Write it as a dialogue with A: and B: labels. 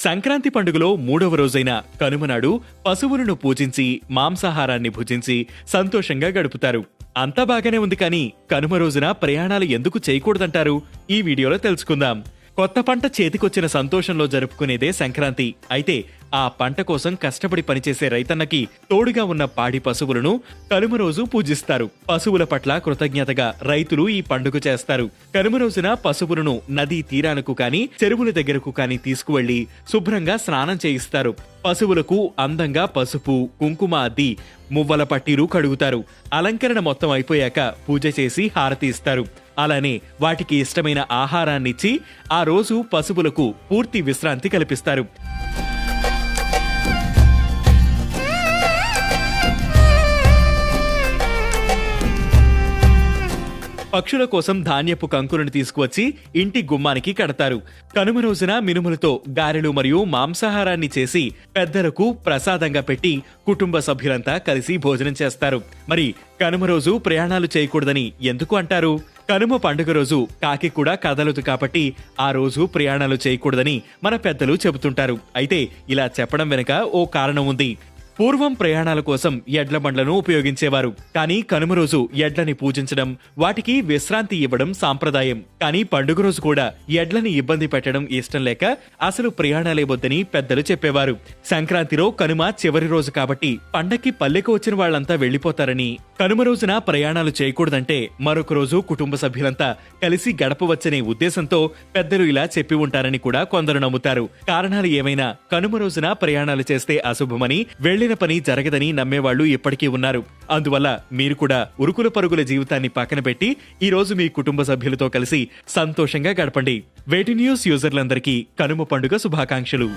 A: సంక్రాంతి పండుగలో 3వ రోజైన కనుమనాడు పశువులను పూజించి మాంసాహారాన్ని భుజించి సంతోషంగా గడుపుతారు. అంతా బాగానే ఉంది, కానీ కనుమ రోజున ప్రయాణాలు ఎందుకు చేయకూడదంటారు? ఈ వీడియోలో తెలుసుకుందాం. కొత్త పంట చేతికొచ్చిన సంతోషంలో జరుపుకునేదే సంక్రాంతి. అయితే ఆ పంట కోసం కష్టపడి పనిచేసే రైతన్నకి తోడుగా ఉన్న పాడి పశువులను కనుమ రోజు పూజిస్తారు. పశువుల పట్ల కృతజ్ఞతగా రైతులు ఈ పండుగ చేస్తారు. కనుమ రోజున పశువులను నదీ తీరాలకు కాని చెరువుల దగ్గరకు కాని తీసుకువెళ్లి శుభ్రంగా స్నానం చేయిస్తారు. పశువులకు అందంగా పసుపు, కుంకుమ అద్ది మువ్వల పట్టీలు కడుగుతారు. అలంకరణ మొత్తం అయిపోయాక పూజ చేసి హారతి ఇస్తారు. అలానే వాటికి ఇష్టమైన ఆహారాన్నిచ్చి ఆ రోజు పశువులకు పూర్తి విశ్రాంతి కల్పిస్తారు. పక్షుల కోసం ధాన్యపు కంకులను తీసుకువచ్చి ఇంటి గుమ్మానికి కడతారు. కనుమ రోజున మినుములతో గారెలు మరియు మాంసాహారాన్ని చేసి పెద్దలకు ప్రసాదంగా పెట్టి కుటుంబ సభ్యులంతా కలిసి భోజనం చేస్తారు. మరి కనుమ రోజు ప్రయాణాలు చేయకూడదని ఎందుకు అంటారు? కనుమ పండుగ రోజు కాకి కూడా కదలదు కాబట్టి ఆ రోజు ప్రయాణాలు చేయకూడదని మన పెద్దలు చెబుతుంటారు. అయితే ఇలా చెప్పడం వెనుక ఓ కారణం ఉంది. పూర్వం ప్రయాణాల కోసం ఎడ్ల బండ్లను ఉపయోగించేవారు. కానీ కనుమ రోజు ఎడ్లని పూజించడం, వాటికి విశ్రాంతి ఇవ్వడం సాంప్రదాయం. కానీ పండుగ రోజు కూడా ఎడ్లని ఇబ్బంది పెట్టడం ఇష్టం లేక అసలు ప్రయాణాలే వద్దని పెద్దలు చెప్పేవారు. సంక్రాంతిలో కనుమ చివరి రోజు కాబట్టి పండక్కి పల్లెకు వచ్చిన వాళ్లంతా వెళ్లిపోతారని, కనుమ రోజున ప్రయాణాలు చేయకూడదంటే మరొక రోజు కుటుంబ సభ్యులంతా కలిసి గడపవచ్చనే ఉద్దేశంతో పెద్దలు ఇలా చెప్పి ఉంటారని కూడా కొందరు నమ్ముతారు. కారణాలు ఏమైనా కనుమ రోజున ప్రయాణాలు చేస్తే అశుభమని, వెళ్లిన పని జరగదని నమ్మేవాళ్లు ఇప్పటికీ ఉన్నారు. అందువల్ల మీరు కూడా ఉరుకుల పరుగుల జీవితాన్ని పక్కన పెట్టి ఈ రోజు మీ కుటుంబ సభ్యులతో కలిసి సంతోషంగా గడపండి. వేటి న్యూస్ యూజర్లందరికీ కనుమ పండుగ శుభాకాంక్షలు.